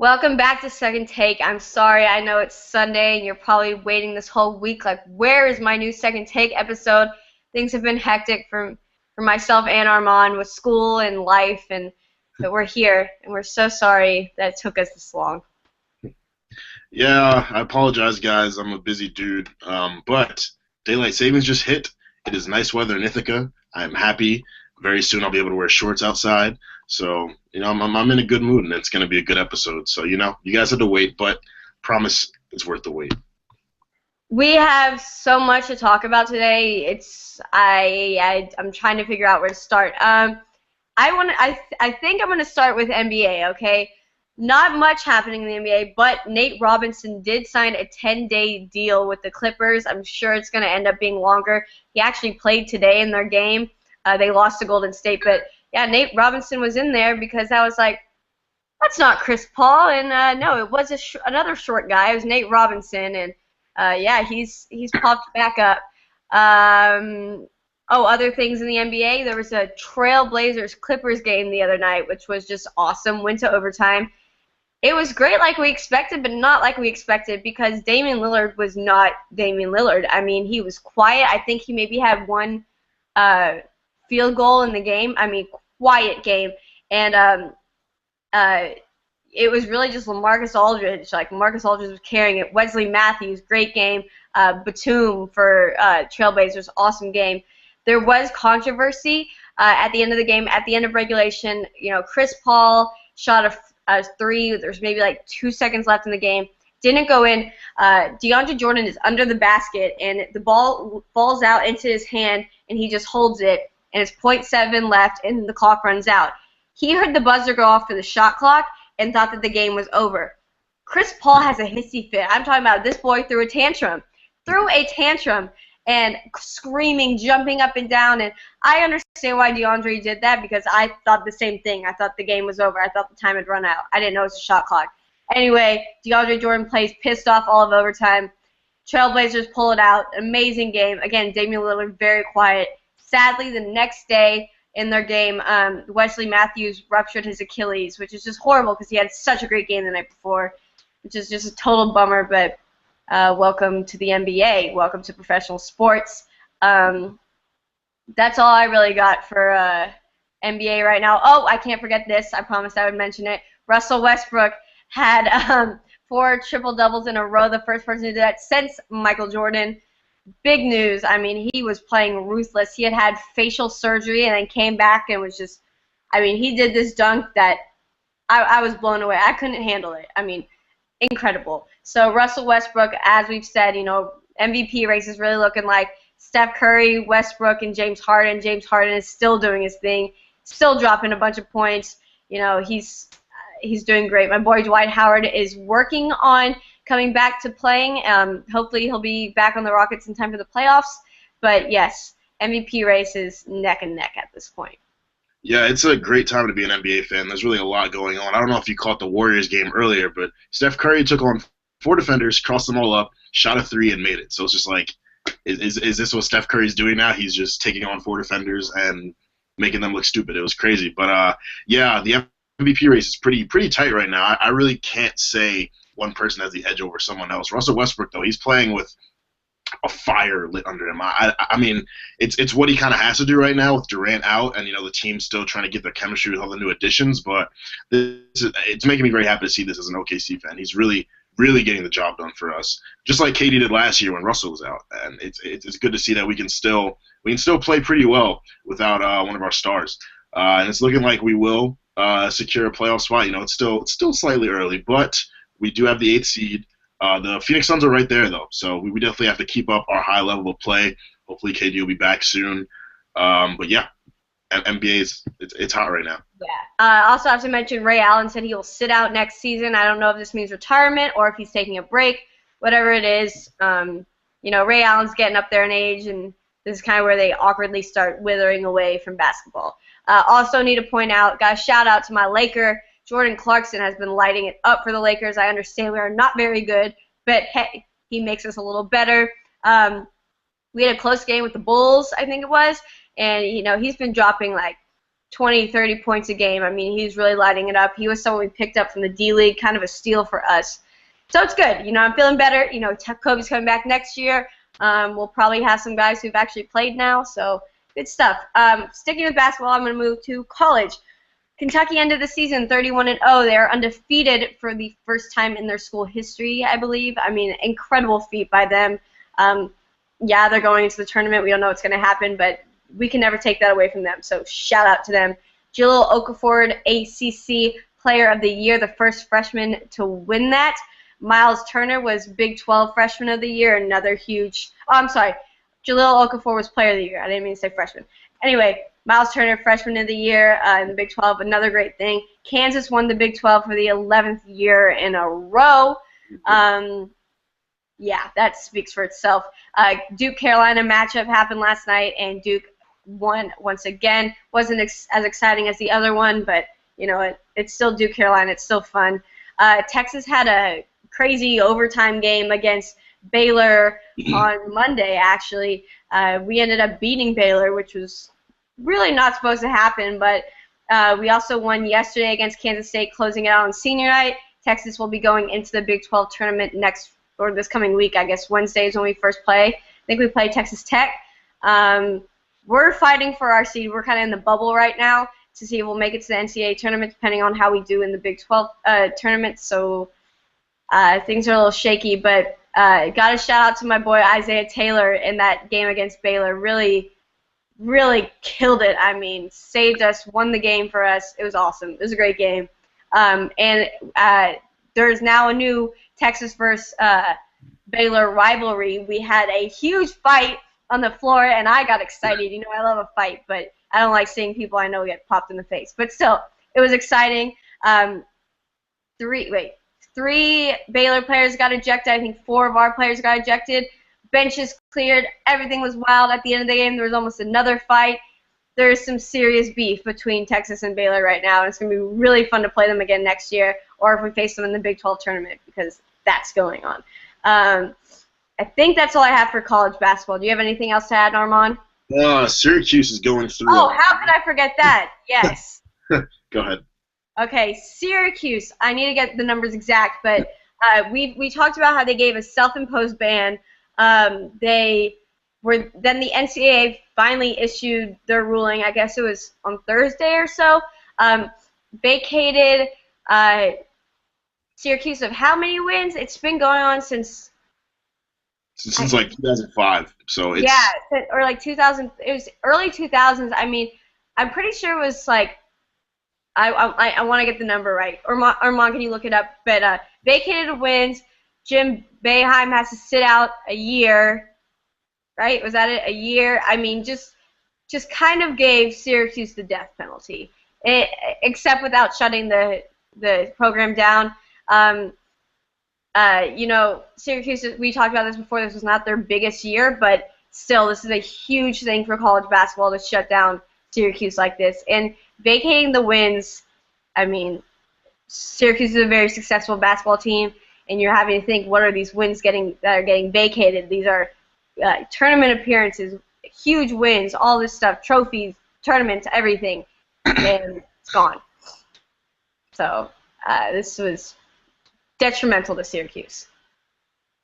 Welcome back to Second Take. I'm sorry, I know it's Sunday and you're probably waiting this whole week like, where is my new Second Take episode? Things have been hectic for myself and Armand with school and life, but we're here and we're so sorry that it took us this long. Yeah, I apologize, guys. I'm a busy dude. But daylight savings just hit. It is nice weather in Ithaca. I'm happy. Very soon I'll be able to wear shorts outside. So, I'm in a good mood, and it's going to be a good episode. So, you guys have to wait, but promise it's worth the wait. We have so much to talk about today. I'm trying to figure out where to start. I think I'm gonna start with NBA. Okay, not much happening in the NBA, but Nate Robinson did sign a 10-day deal with the Clippers. I'm sure it's gonna end up being longer. He actually played today in their game. They lost to Golden State, but yeah, Nate Robinson was in there because I was like, that's not Chris Paul, and no, it was another short guy. It was Nate Robinson, and yeah, he's popped back up. Other things in the NBA. There was a Trailblazers Clippers game the other night, which was just awesome. Went to overtime. It was great like we expected, but not like we expected because Damian Lillard was not Damian Lillard. I mean, he was quiet. I think he maybe had one field goal in the game. I mean, quiet game. And it was really just LaMarcus Aldridge. Like, Marcus Aldridge was carrying it. Wesley Matthews, great game. Batum for Trailblazers, awesome game. There was controversy at the end of the game, at the end of regulation. Chris Paul shot a three. There's maybe like 2 seconds left in the game. Didn't go in. DeAndre Jordan is under the basket, and the ball falls out into his hand, and he just holds it, and it's .7 left, and the clock runs out. He heard the buzzer go off for the shot clock and thought that the game was over. Chris Paul has a hissy fit. I'm talking about this boy threw a tantrum. And screaming, jumping up and down. And I understand why DeAndre did that because I thought the same thing. I thought the game was over. I thought the time had run out. I didn't know it was a shot clock. Anyway, DeAndre Jordan plays pissed off all of overtime. Trailblazers pull it out. Amazing game. Again, Damian Lillard very quiet. Sadly, the next day in their game, Wesley Matthews ruptured his Achilles, which is just horrible because he had such a great game the night before, which is just a total bummer. But welcome to the NBA. Welcome to professional sports. That's all I really got for NBA right now. Oh, I can't forget this. I promised I would mention it. Russell Westbrook had 4 triple-doubles in a row, the first person to do that since Michael Jordan. Big news. I mean, he was playing ruthless. He had facial surgery and then came back and was just, I mean, he did this dunk that I was blown away. I couldn't handle it. I mean, incredible. So Russell Westbrook, as we've said, MVP race is really looking like Steph Curry, Westbrook, and James Harden. James Harden is still doing his thing, still dropping a bunch of points. He's doing great. My boy Dwight Howard is working on coming back to playing. Hopefully he'll be back on the Rockets in time for the playoffs. But yes, MVP race is neck and neck at this point. Yeah, it's a great time to be an NBA fan. There's really a lot going on. I don't know if you caught the Warriors game earlier, but Steph Curry took on 4 defenders, crossed them all up, shot a 3, and made it. So it's just like, is this what Steph Curry's doing now? He's just taking on 4 defenders and making them look stupid. It was crazy. But, yeah, the MVP race is pretty tight right now. I really can't say one person has the edge over someone else. Russell Westbrook, though, he's playing with a fire lit under him. I mean, it's what he kind of has to do right now with Durant out, and the team's still trying to get their chemistry with all the new additions. But it's making me very happy to see this as an OKC fan. He's really getting the job done for us, just like KD did last year when Russell was out. And it's good to see that we can still play pretty well without one of our stars. And it's looking like we will secure a playoff spot. It's still slightly early, but we do have the 8th seed. The Phoenix Suns are right there, though, so we definitely have to keep up our high level of play. Hopefully KD will be back soon. But, yeah, NBA it's hot right now. Yeah. I also have to mention Ray Allen said he will sit out next season. I don't know if this means retirement or if he's taking a break. Whatever it is, Ray Allen's getting up there in age, and this is kind of where they awkwardly start withering away from basketball. Also need to point out, guys, shout out to my Laker. Jordan Clarkson has been lighting it up for the Lakers. I understand we are not very good, but hey, he makes us a little better. We had a close game with the Bulls, I think it was, and he's been dropping like 20, 30 points a game. I mean, he's really lighting it up. He was someone we picked up from the D-League, kind of a steal for us. So it's good. I'm feeling better. Kobe's coming back next year. We'll probably have some guys who've actually played now, so good stuff. Sticking with basketball, I'm going to move to college. Kentucky ended the season 31-0. They're undefeated for the first time in their school history, I believe. I mean, incredible feat by them. Yeah, they're going into the tournament. We don't know what's going to happen, but we can never take that away from them. So shout out to them. Jahlil Okafor, ACC Player of the Year, the first freshman to win that. Miles Turner was Big 12 Freshman of the Year, another huge. Oh, I'm sorry. Jahlil Okafor was Player of the Year. I didn't mean to say freshman. Anyway, Miles Turner, Freshman of the Year in the Big 12, another great thing. Kansas won the Big 12 for the 11th year in a row. Yeah, that speaks for itself. Duke-Carolina matchup happened last night, and Duke won once again. Wasn't as exciting as the other one, but, it's still Duke-Carolina. It's still fun. Texas had a crazy overtime game against Baylor on Monday, actually. We ended up beating Baylor, which was really not supposed to happen, but we also won yesterday against Kansas State, closing it out on senior night. Texas will be going into the Big 12 tournament this coming week. I guess Wednesday is when we first play. I think we play Texas Tech. We're fighting for our seed. We're kind of in the bubble right now to see if we'll make it to the NCAA tournament, depending on how we do in the Big 12 tournament. So things are a little shaky, but got a shout out to my boy Isaiah Taylor in that game against Baylor. Really, really killed it. I mean, saved us, won the game for us. It was awesome. It was a great game. And there's now a new Texas versus Baylor rivalry. We had a huge fight on the floor, and I got excited. I love a fight, but I don't like seeing people I know get popped in the face. But still, it was exciting. Three Baylor players got ejected. I think 4 of our players got ejected. Benches cleared. Everything was wild. At the end of the game, there was almost another fight. There's some serious beef between Texas and Baylor right now, and it's going to be really fun to play them again next year, or if we face them in the Big 12 tournament, because that's going on. I think that's all I have for college basketball. Do you have anything else to add, Armand? Syracuse is going through. Oh, how could I forget that? Yes. Go ahead. Okay, Syracuse. I need to get the numbers exact, but we talked about how they gave a self-imposed ban. Then the NCAA finally issued their ruling. I guess it was on Thursday or so. Vacated Syracuse of how many wins? It's been going on since like 2005. So it's or like 2000. It was early 2000s. I mean, I'm pretty sure it was like. I want to get the number right. Armand, can you look it up? But vacated wins. Jim Boeheim has to sit out a year. Right? Was that it? A year? I mean, just kind of gave Syracuse the death penalty, except without shutting the program down. Syracuse, we talked about this before, this was not their biggest year, but still, this is a huge thing for college basketball to shut down Syracuse like this. And vacating the wins, I mean, Syracuse is a very successful basketball team, and you're having to think, what are these wins that are getting vacated? These are tournament appearances, huge wins, all this stuff, trophies, tournaments, everything, and it's gone. So this was detrimental to Syracuse.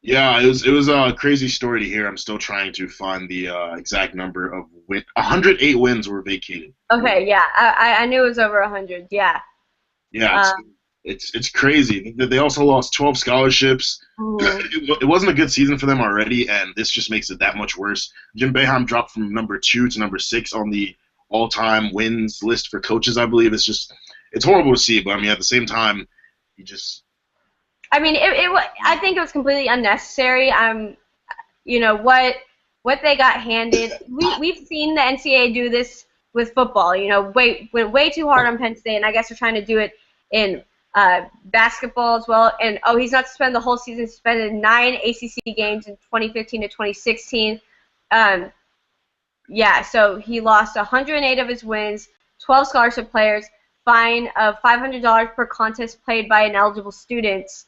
Yeah, it was a crazy story to hear. I'm still trying to find the exact number of 108 wins were vacated. Okay, yeah, I knew it was over 100. Yeah. Yeah, it's crazy. They also lost 12 scholarships. It wasn't a good season for them already, and this just makes it that much worse. Jim Boeheim dropped from number 2 to number 6 on the all-time wins list for coaches, I believe. It's horrible to see, but I mean, at the same time, he just. I mean, I think it was completely unnecessary. What they got handed. We've seen the NCAA do this with football. Went way too hard on Penn State, and I guess they're trying to do it in basketball as well. And he's not suspended the whole season. Suspended 9 ACC games in 2015 to 2016. So he lost 108 of his wins, 12 scholarship players, fine of $500 per contest played by ineligible students.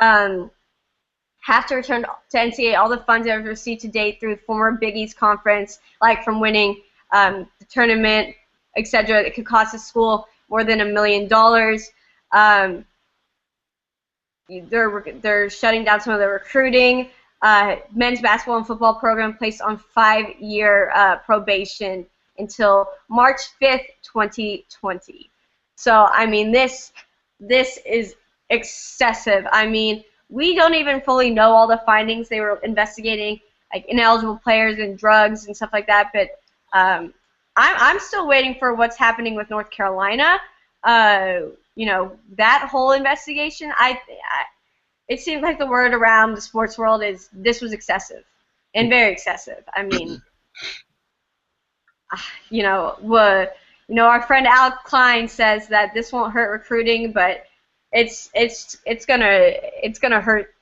Have to return to NCAA all the funds they've received to date through former Big East Conference, like from winning the tournament, etc. It could cost the school more than $1 million. They're shutting down some of the recruiting. Men's basketball and football program placed on 5-year probation until March 5th, 2020. So, I mean, this is excessive. I mean, we don't even fully know all the findings. They were investigating, like, ineligible players and drugs and stuff like that. But I'm still waiting for what's happening with North Carolina. You know, that whole investigation, it seems like the word around the sports world is this was excessive and very excessive. I mean, our friend Al Klein says that this won't hurt recruiting, but it's gonna hurt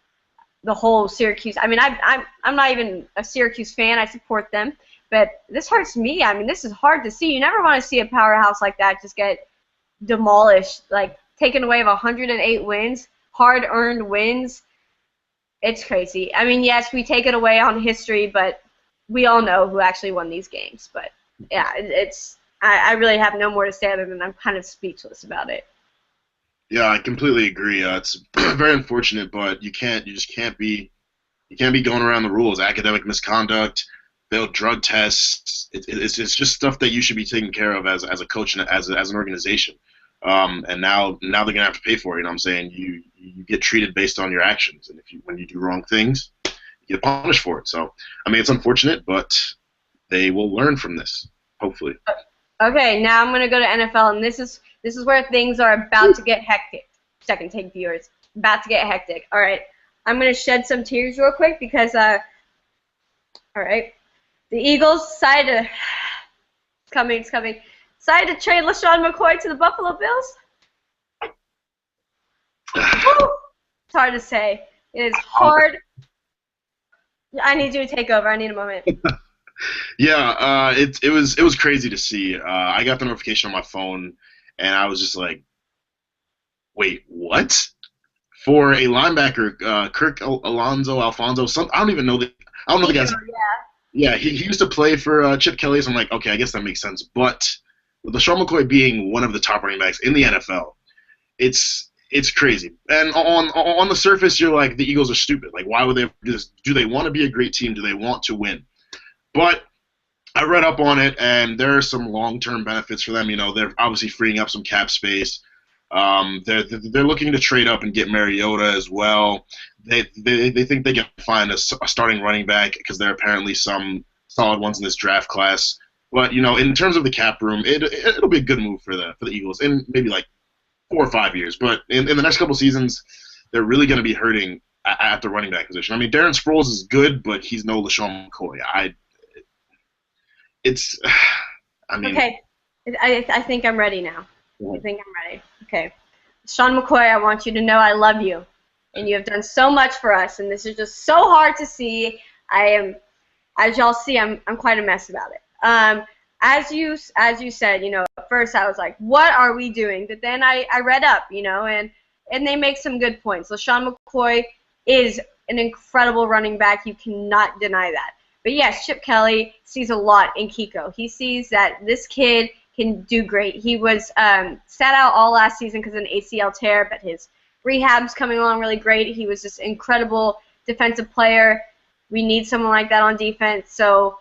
the whole Syracuse. I mean, I'm not even a Syracuse fan. I support them, but this hurts me. I mean, this is hard to see. You never want to see a powerhouse like that just get demolished, like taken away of 108 wins, hard-earned wins. It's crazy. I mean, yes, we take it away on history, but we all know who actually won these games. But yeah, I really have no more to say other than I'm kind of speechless about it. Yeah, I completely agree. It's very unfortunate, but you just can't be going around the rules. Academic misconduct, failed drug tests. It's just stuff that you should be taking care of as a coach and as an organization. And now they're gonna have to pay for it. You know what I'm saying? You get treated based on your actions, and when you do wrong things, you get punished for it. So I mean, it's unfortunate, but they will learn from this, hopefully. Okay, now I'm gonna go to NFL, and this is where things are about to get hectic. Second take viewers, about to get hectic. All right, I'm gonna shed some tears real quick because all right, the Eagles decided to it's coming. Decided to trade LaShawn McCoy to the Buffalo Bills. It's hard to say. It is hard. I need you to take over. I need a moment. Yeah, it was crazy to see. I got the notification on my phone, and I was just like, "Wait, what?" For a linebacker, Kirk Alfonso. I don't even know the. I don't know the guy's. Yeah, he used to play for Chip Kelly, so I'm like, okay, I guess that makes sense. But with LaShawn McCoy being one of the top running backs in the NFL, it's crazy. And on the surface, you're like, the Eagles are stupid. Like, why would they do this? Do they want to be a great team? Do they want to win? But I read up on it, and there are some long-term benefits for them. You know, they're obviously freeing up some cap space. They're looking to trade up and get Mariota as well. They think they can find a starting running back because there are apparently some solid ones in this draft class. But you know, in terms of the cap room, it'll be a good move for the Eagles in maybe like 4 or 5 years. But in the next couple seasons, they're really going to be hurting at the running back position. I mean, Darren Sproles is good, but he's no LaShawn McCoy. Okay, I think I'm ready now. I think I'm ready. Okay. Sean McCoy, I want you to know I love you, and you have done so much for us, and this is just so hard to see. As y'all see, I'm quite a mess about it. As you said, you know, at first I was like, what are we doing? But then I read up, you know, and they make some good points. So Sean McCoy is an incredible running back. You cannot deny that. But yes, Chip Kelly sees a lot in Kiko. He sees that this kid can do great. He was sat out all last season because of an ACL tear, but his rehab's coming along really great. He was just an incredible defensive player. We need someone like that on defense. So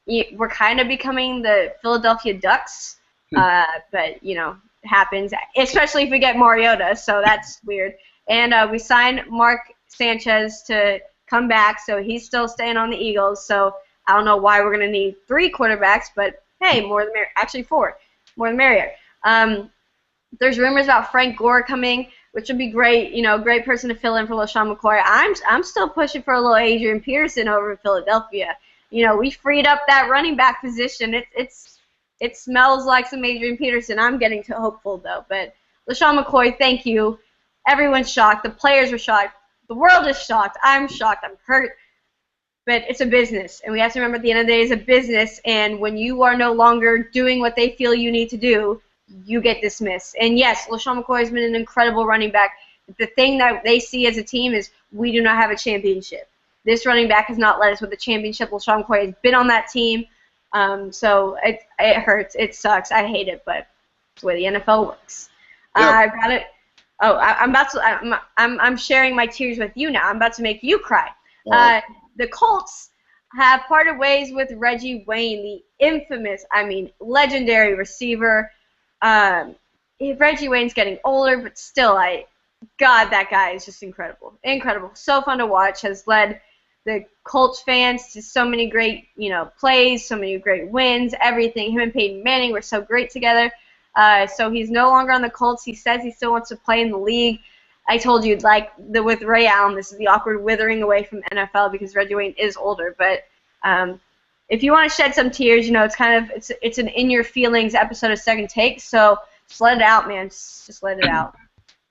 we're kind of becoming the Philadelphia Ducks, but, you know, it happens, especially if we get Mariota, so that's weird. And we signed Mark Sanchez to come back, so he's still staying on the Eagles. So I don't know why we're going to need 3 quarterbacks, but hey, more the merrier. Actually 4, more the merrier. There's rumors about Frank Gore coming, which would be great. You know, great person to fill in for LaShawn McCoy. I'm still pushing for a little Adrian Peterson over in Philadelphia. You know, we freed up that running back position. It smells like some Adrian Peterson. I'm getting too hopeful though. But LaShawn McCoy, thank you. Everyone's shocked. The players are shocked. The world is shocked. I'm shocked. I'm hurt. But it's a business, and we have to remember at the end of the day, it's a business, and when you are no longer doing what they feel you need to do, you get dismissed. And yes, LaShawn McCoy has been an incredible running back. The thing that they see as a team is we do not have a championship. This running back has not led us with a championship. LaShawn McCoy has been on that team. So it hurts. It sucks. I hate it, but it's the way the NFL works. Yeah. I've got it. Oh, I'm about to. I'm sharing my tears with you now. I'm about to make you cry. The Colts have parted ways with Reggie Wayne, the infamous, legendary receiver. Reggie Wayne's getting older, but still, God, that guy is just incredible. Incredible. So fun to watch. Has led the Colts fans to so many great, plays, so many great wins, everything. Him and Peyton Manning were so great together. So he's no longer on the Colts. He says he still wants to play in the league. I told you, with Ray Allen, this is the awkward withering away from NFL because Reggie Wayne is older. But if you want to shed some tears, it's an in your feelings episode of Second Take. So just let it out, man. Just let it out.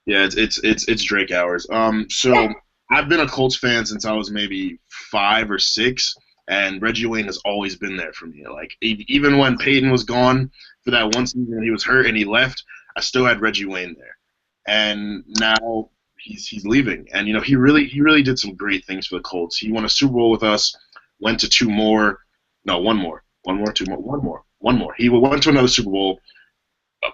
Yeah, it's Drake hours. So I've been a Colts fan since I was maybe 5 or 6, and Reggie Wayne has always been there for me. Like even when Peyton was gone for that one season, he was hurt and he left, I still had Reggie Wayne there. And now he's leaving, and he really did some great things for the Colts. He won a Super Bowl with us, went to 2 more, no, 1 more, 1 more, 2 more, 1 more, 1 more. He went to another Super Bowl.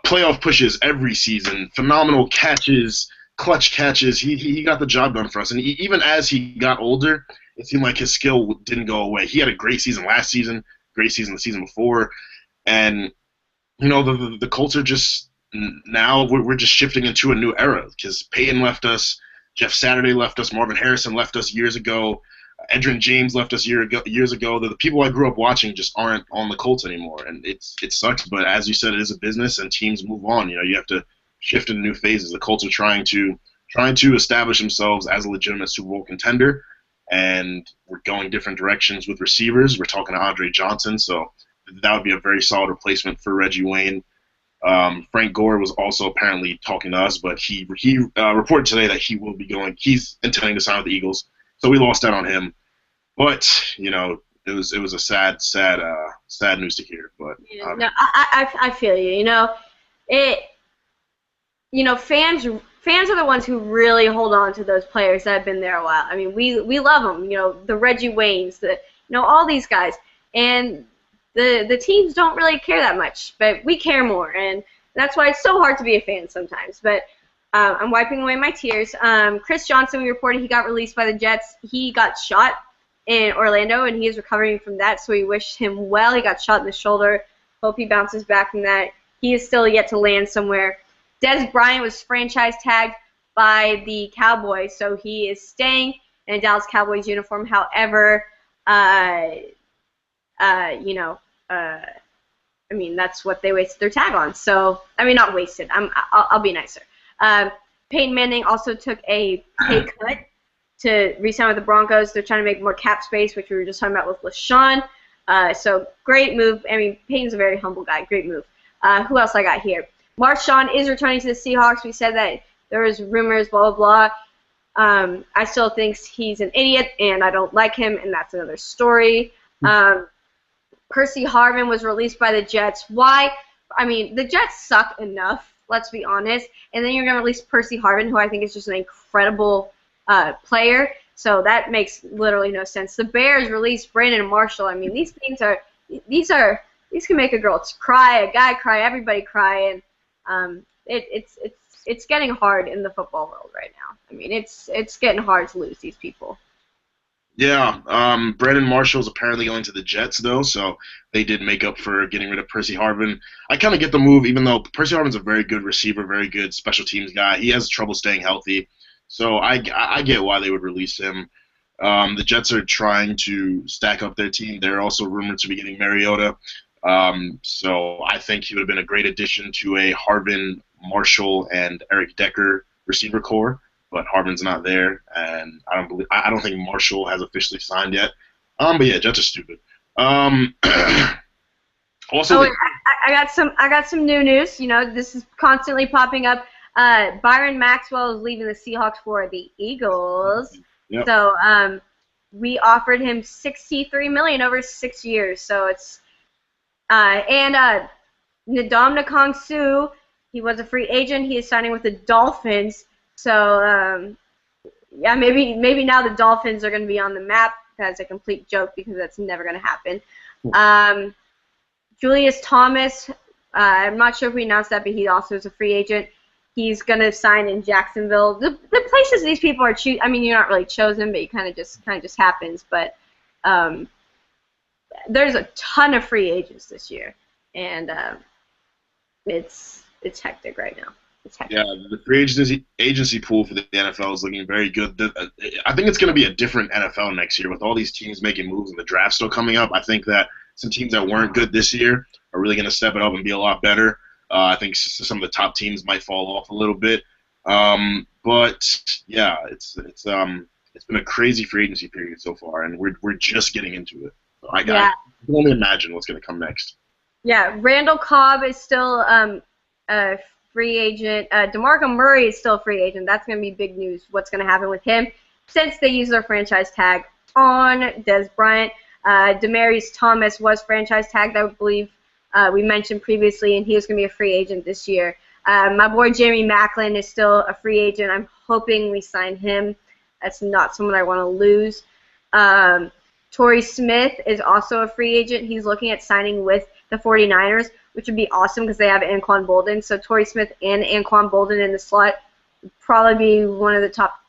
Playoff pushes every season, phenomenal catches, clutch catches. He got the job done for us, and even as he got older, it seemed like his skill didn't go away. He had a great season last season, great season the season before, and the Colts are just now we're just shifting into a new era because Peyton left us, Jeff Saturday left us, Marvin Harrison left us years ago, Edgerrin James left us years ago. The people I grew up watching just aren't on the Colts anymore, and it sucks. But as you said, it is a business, and teams move on. You have to shift into new phases. The Colts are trying to establish themselves as a legitimate Super Bowl contender, and we're going different directions with receivers. We're talking to Andre Johnson, so that would be a very solid replacement for Reggie Wayne. Frank Gore was also apparently talking to us, but he reported today that he will be going. He's intending to sign with the Eagles, so we lost out on him. But it was a sad news to hear. But no, I feel you. Fans are the ones who really hold on to those players that have been there a while. I mean, we love them. The Reggie Waynes, all these guys, and the teams don't really care that much, but we care more, and that's why it's so hard to be a fan sometimes. But I'm wiping away my tears. Chris Johnson, we reported he got released by the Jets. He got shot in Orlando, and he is recovering from that, so we wish him well. He got shot in the shoulder. Hope he bounces back from that. He is still yet to land somewhere. Dez Bryant was franchise tagged by the Cowboys, so he is staying in a Dallas Cowboys uniform. However, that's what they wasted their tag on. So, not wasted. I'll be nicer. Peyton Manning also took a pay cut to re-sign with the Broncos. They're trying to make more cap space, which we were just talking about with LaShawn. So, great move. Peyton's a very humble guy. Great move. Who else I got here? Marshawn is returning to the Seahawks. We said that there was rumors, blah, blah, blah. I still think he's an idiot, and I don't like him, and that's another story. Percy Harvin was released by the Jets. Why? The Jets suck enough, let's be honest. And then you're going to release Percy Harvin, who I think is just an incredible player. So that makes literally no sense. The Bears released Brandon Marshall. These can make a girl cry, a guy cry, everybody cry, and it's getting hard in the football world right now. It's getting hard to lose these people. Yeah, Brandon Marshall's apparently going to the Jets, though, so they did make up for getting rid of Percy Harvin. I kind of get the move, even though Percy Harvin's a very good receiver, very good special teams guy. He has trouble staying healthy, so I get why they would release him. The Jets are trying to stack up their team. They're also rumored to be getting Mariota, so I think he would have been a great addition to a Harvin, Marshall, and Eric Decker receiver core. But Harvin's not there, and I don't think Marshall has officially signed yet. But yeah, Jets are stupid. Also, I got some new news. This is constantly popping up. Byron Maxwell is leaving the Seahawks for the Eagles. Yep. So we offered him $63 million over 6 years. So it's and Ndamukong Suh, he was a free agent. He is signing with the Dolphins. So, maybe now the Dolphins are going to be on the map. That's a complete joke because that's never going to happen. Julius Thomas, I'm not sure if we announced that, but he also is a free agent. He's going to sign in Jacksonville. The places these people are I mean, you're not really chosen, but you kind of just happens. But there's a ton of free agents this year, and it's hectic right now. It's hectic. Yeah, the free agency pool for the NFL is looking very good. I think it's going to be a different NFL next year with all these teams making moves and the draft still coming up. I think that some teams that weren't good this year are really going to step it up and be a lot better. I think some of the top teams might fall off a little bit. But yeah, it's been a crazy free agency period so far, and we're just getting into it. So I can only imagine what's going to come next. Yeah, Randall Cobb is still a free agent. DeMarco Murray is still a free agent. That's going to be big news. What's going to happen with him since they use their franchise tag on Dez Bryant. Demaryius Thomas was franchise tagged, I believe. We mentioned previously, and he was going to be a free agent this year. My boy Jeremy Maclin is still a free agent. I'm hoping we sign him. That's not someone I want to lose. Torrey Smith is also a free agent. He's looking at signing with the 49ers, which would be awesome because they have Anquan Boldin. So Torrey Smith and Anquan Boldin in the slot would probably be one of the top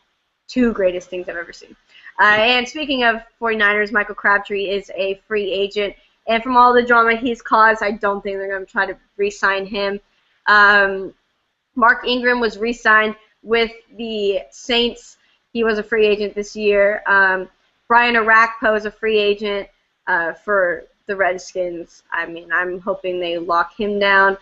2 greatest things I've ever seen. And speaking of 49ers, Michael Crabtree is a free agent. And from all the drama he's caused, I don't think they're going to try to re-sign him. Mark Ingram was re-signed with the Saints. He was a free agent this year. Brian Orakpo is a free agent for the Redskins. I mean, I'm hoping they lock him down.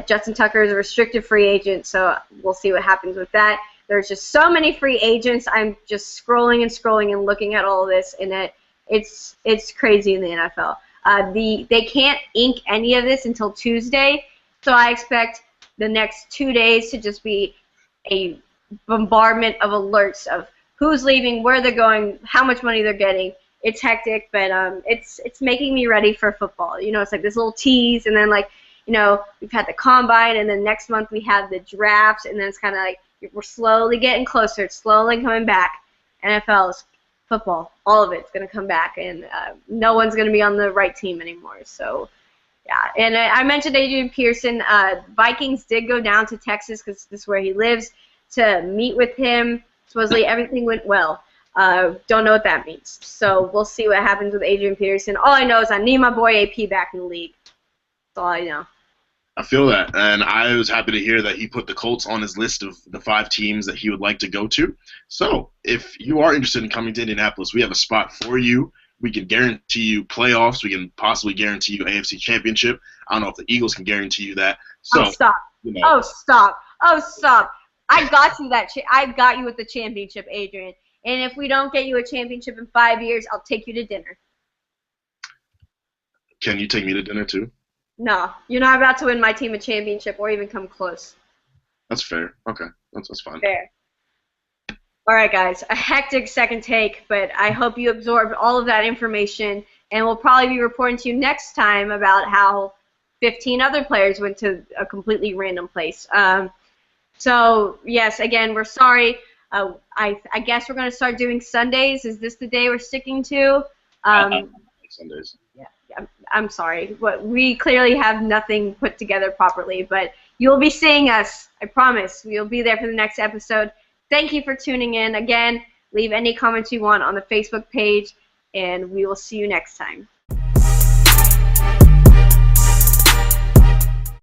Justin Tucker is a restricted free agent, so we'll see what happens with that. There's just so many free agents. I'm just scrolling and looking at all this, and it's crazy in the NFL. They can't ink any of this until Tuesday, so I expect the next 2 days to just be a bombardment of alerts of who's leaving, where they're going, how much money they're getting. It's hectic, but it's making me ready for football. You know, it's like this little tease, and then we've had the combine, and then next month we have the drafts, and then it's kind of like we're slowly getting closer. It's slowly coming back. NFL is football, all of it's going to come back, and no one's going to be on the right team anymore. So, yeah. And I mentioned Adrian Peterson. Vikings did go down to Texas because this is where he lives to meet with him. Supposedly everything went well. Don't know what that means. So we'll see what happens with Adrian Peterson. All I know is I need my boy AP back in the league. That's all I know. I feel that, and I was happy to hear that he put the Colts on his list of the 5 teams that he would like to go to. So if you are interested in coming to Indianapolis, we have a spot for you. We can guarantee you playoffs. We can possibly guarantee you AFC Championship. I don't know if the Eagles can guarantee you that. So, stop. Oh, stop. Oh, stop. I got you I got you with the championship, Adrian. And if we don't get you a championship in 5 years, I'll take you to dinner. Can you take me to dinner too? No, you're not about to win my team a championship or even come close. That's fair. Okay, that's fine. Fair. All right, guys, a hectic second take, but I hope you absorbed all of that information, and we'll probably be reporting to you next time about how 15 other players went to a completely random place. So, yes, again, we're sorry. I guess we're going to start doing Sundays. Is this the day we're sticking to? Sundays. Yeah, I'm sorry. We clearly have nothing put together properly, but you'll be seeing us. I promise. We'll be there for the next episode. Thank you for tuning in. Again, leave any comments you want on the Facebook page, and we will see you next time.